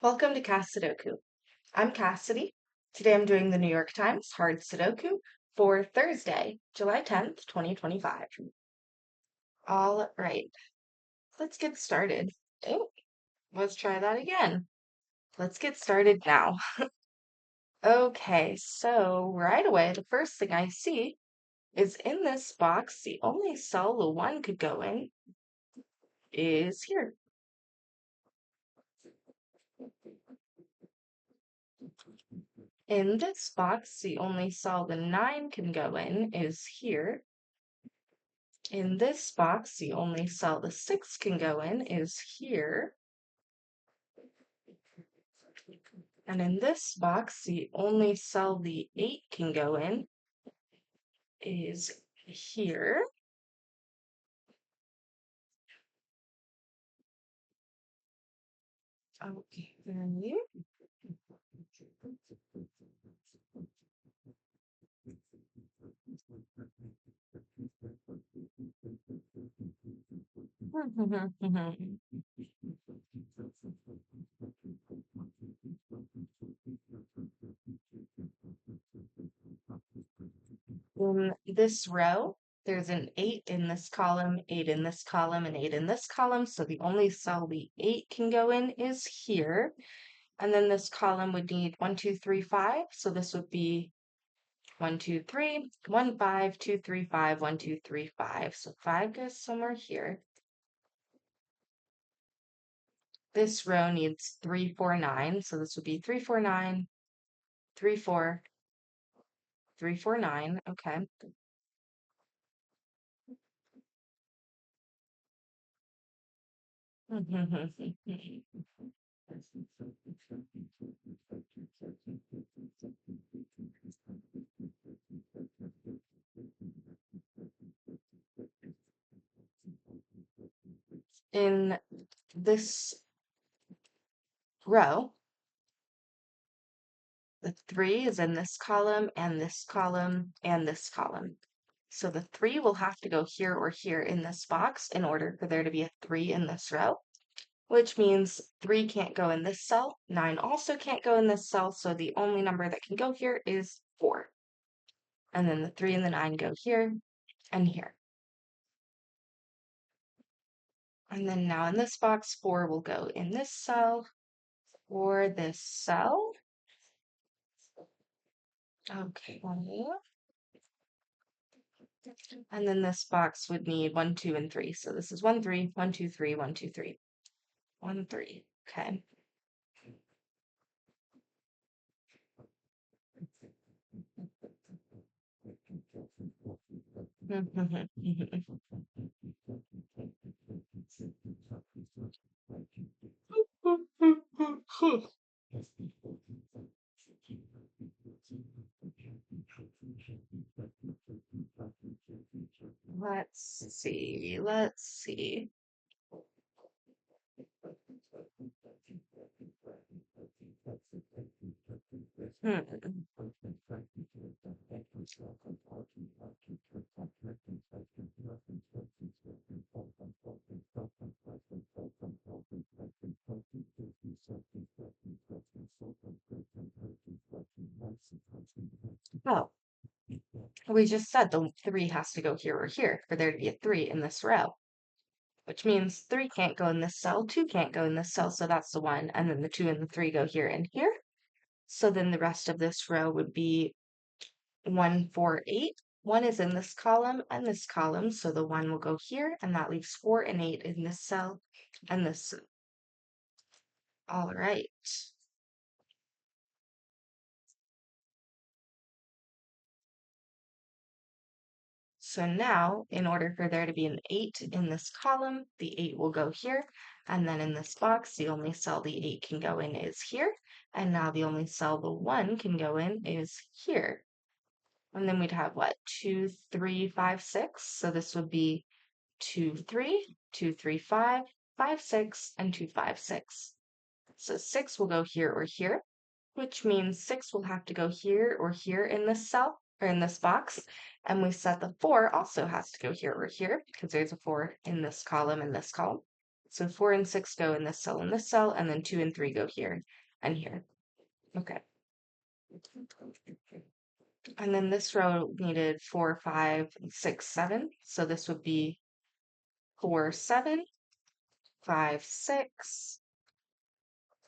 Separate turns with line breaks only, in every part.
Welcome to Cast Sudoku. I'm Cassidy. Today I'm doing the New York Times Hard Sudoku for Thursday, July 10th, 2025. All right, let's get started. Oh, let's try that again. Let's get started now. Okay, so right away, the first thing I see is in this box, the only cell the one could go in is here. In this box, the only cell the 9 can go in is here. In this box, the only cell the 6 can go in is here. And in this box, the only cell the 8 can go in is here. Okay. In this row, there's an 8 in this column, 8 in this column, and 8 in this column. So the only cell the 8 can go in is here. And then this column would need 1, 2, 3, 5. So this would be 1, 2, 3, 1, 5, 2, 3, 5, 1, 2, 3, 5. So 5 goes somewhere here. This row needs 3, 4, 9. So this would be 3, 4, 9, 3, 4, 3, 4, 9. Okay. In this row, the 3 is in this column and this column and this column. So the 3 will have to go here or here in this box in order for there to be a 3 in this row, which means 3 can't go in this cell, 9 also can't go in this cell, so the only number that can go here is 4. And then the 3 and the 9 go here and here. And then now in this box, 4 will go in this cell or this cell. Okay. And then this box would need 1, 2, and 3. So this is 1, 3, 1, 2, 3, 1, 2, 3. 1, 3. Okay. Let's see. Let's see. Hmm. Oh, we just said the 3 has to go here or here for there to be a 3 in this row, which means 3 can't go in this cell, 2 can't go in this cell, so that's the 1, and then the 2 and the 3 go here and here. So then the rest of this row would be 1, 4, 8. 1 is in this column and this column, so the 1 will go here, and that leaves 4 and 8 in this cell and this. All right. So now, in order for there to be an 8 in this column, the 8 will go here, and then in this box, the only cell the 8 can go in is here, and now the only cell the 1 can go in is here. And then we'd have what? 2, 3, 5, 6. So this would be 2, 3, 2, 3, 5, 5, 6, and 2, 5, 6. So 6 will go here or here, which means 6 will have to go here or here in this cell or in this box. And we said the 4 also has to go here or here because there's a 4 in this column and this column. So 4 and 6 go in this cell and this cell, and then 2 and 3 go here and here. Okay. And then this row needed 4, 5, 6, 7. So this would be 4, 7, 5, 6,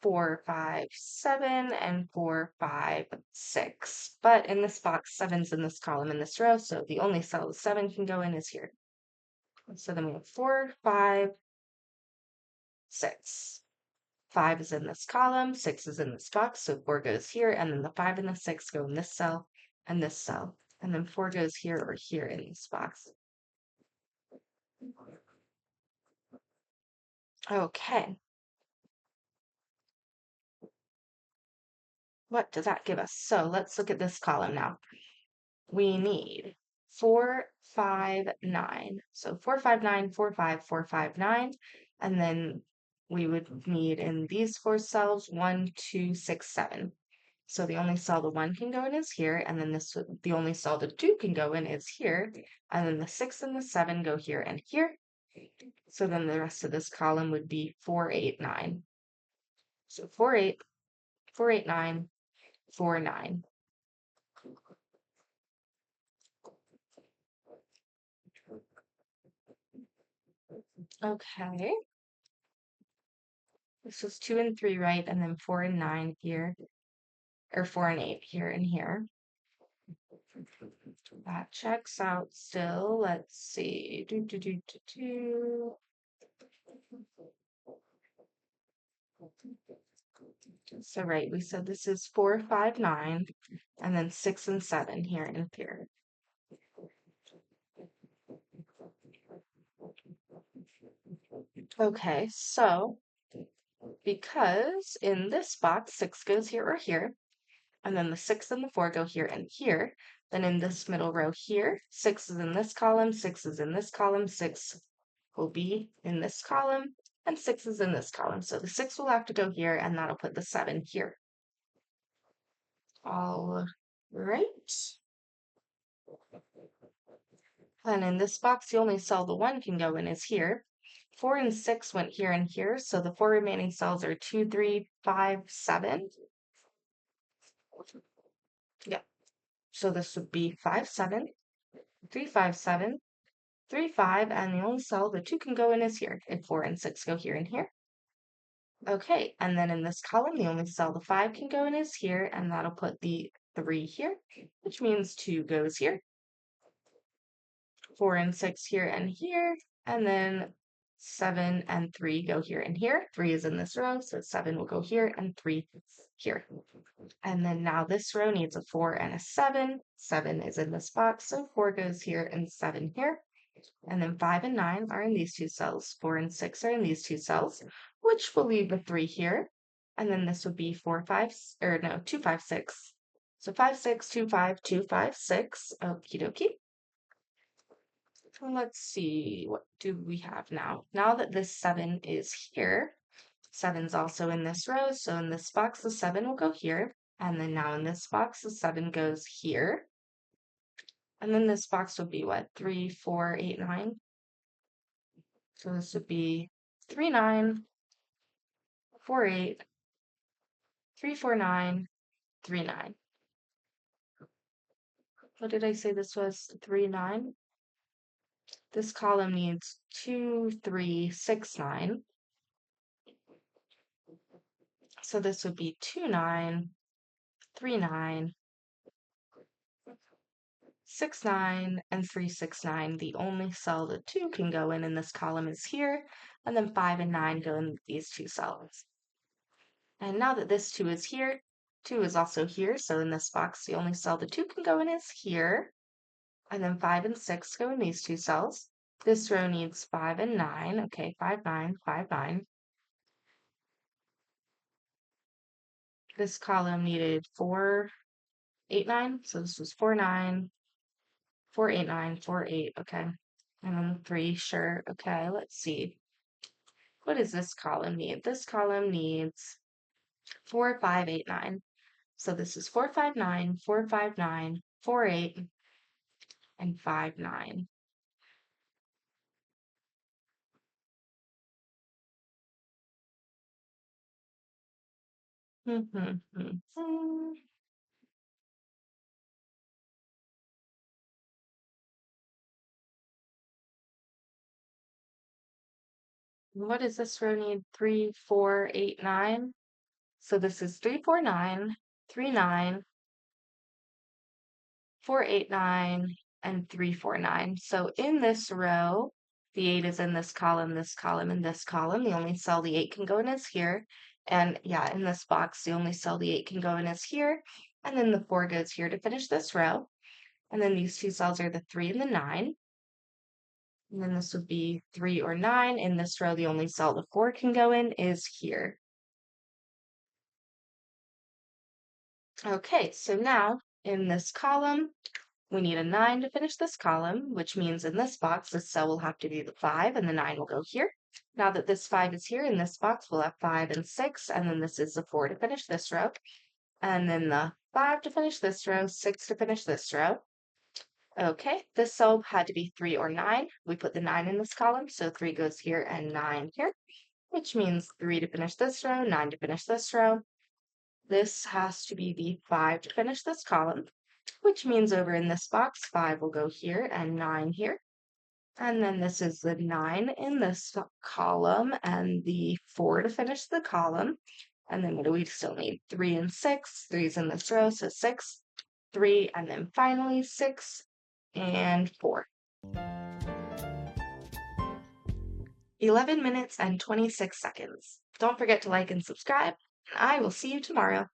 4, 5, 7, and 4, 5, 6. But in this box, 7's in this column in this row, so the only cell the 7 can go in is here. So then we have 4, 5, 6. 5 is in this column, 6 is in this box, so 4 goes here, and then the 5 and the 6 go in this cell and this cell. And then 4 goes here or here in this box. Okay. What does that give us? So let's look at this column now. We need 4, 5, 9. So 4, 5, 9, 4, 5, 4, 5, 9. And then we would need in these 4 cells 1, 2, 6, 7. So the only cell the 1 can go in is here, and then the only cell the 2 can go in is here, and then the 6 and the 7 go here and here. So then the rest of this column would be 4, 8, 9. So 4, 8, 4, 8, 9, 4, 9. Okay. This was 2 and 3, right? And then 4 and 9 here, or 4 and 8 here and here. That checks out still. Let's see. So right, we said this is 4, 5, 9, and then 6 and 7 here and here. Okay, so because in this box 6 goes here or here, and then the 6 and the 4 go here and here, then in this middle row here, 6 is in this column, 6 is in this column, 6 will be in this column, and 6 is in this column. So the 6 will have to go here, and that'll put the 7 here. All right. And in this box, the only cell the 1 can go in is here. 4 and 6 went here and here, so the 4 remaining cells are 2, 3, 5, 7. Yeah. So this would be 5, 7, 3, 5, 7, 3, 5, and the only cell the 2 can go in is here, if 4 and 6 go here and here. Okay, and then in this column, the only cell the 5 can go in is here, and that'll put the 3 here, which means 2 goes here, 4 and 6 here and here, and then 7 and 3 go here and here. 3 is in this row, so 7 will go here, and 3 here. And then now this row needs a 4 and a 7. 7 is in this box, so 4 goes here and 7 here. And then 5 and 9 are in these two cells. 4 and 6 are in these two cells, which will leave the 3 here. And then this would be 4, 5, or no, 2, 5, 6. So 5, 6, 2, 5, 2, 5, 6. Okie dokie. So let's see, what do we have now? Now that this 7 is here, 7's also in this row. So in this box, the 7 will go here. And then now in this box, the 7 goes here. And then this box would be what? 3, 4, 8, 9. So this would be 3, 9, 4, 8, 3, 4, 9, 3, 9. What did I say this was? 3, 9. This column needs 2, 3, 6, 9. So this would be 2, 9, 3, 9, 6, 9, and 3, 6, 9. The only cell the 2 can go in this column is here, and then 5 and 9 go in these two cells. And now that this 2 is here, 2 is also here, so in this box, the only cell the 2 can go in is here, and then 5 and 6 go in these two cells. This row needs 5 and 9. Okay, 5, 9, 5, 9. This column needed 4, 8, 9. So this was 4, 9, 4, 8, 9, 4, 8. Okay. And then 3, sure. Okay, let's see. What does this column need? This column needs 4, 5, 8, 9. So this is 4, 5, 9, 4, 5, 9, 4, 8, and 5, 9. What does this row need? 3, 4, 8, 9. So this is 3, 4, 9, 3, 9, 4, 8, 9, and 3, 4, 9. So in this row, the 8 is in this column, and this column. The only cell the 8 can go in is here. And yeah, in this box, the only cell the 8 can go in is here. And then the 4 goes here to finish this row. And then these two cells are the 3 and the 9. And then this would be 3 or 9. In this row, the only cell the 4 can go in is here. Okay, so now in this column, we need a 9 to finish this column, which means in this box, this cell will have to be the 5, and the 9 will go here. Now that this 5 is here in this box, we'll have 5 and 6, and then this is the 4 to finish this row. And then the 5 to finish this row, 6 to finish this row. Okay, this cell had to be 3 or 9. We put the 9 in this column, so 3 goes here and 9 here, which means 3 to finish this row, 9 to finish this row. This has to be the 5 to finish this column, which means over in this box, 5 will go here and 9 here. And then this is the 9 in this column and the 4 to finish the column. And then what do we still need? 3 and 6. 3's in this row, so 6, 3, and then finally 6 and 4. 11 minutes and 26 seconds. Don't forget to like and subscribe, and I will see you tomorrow.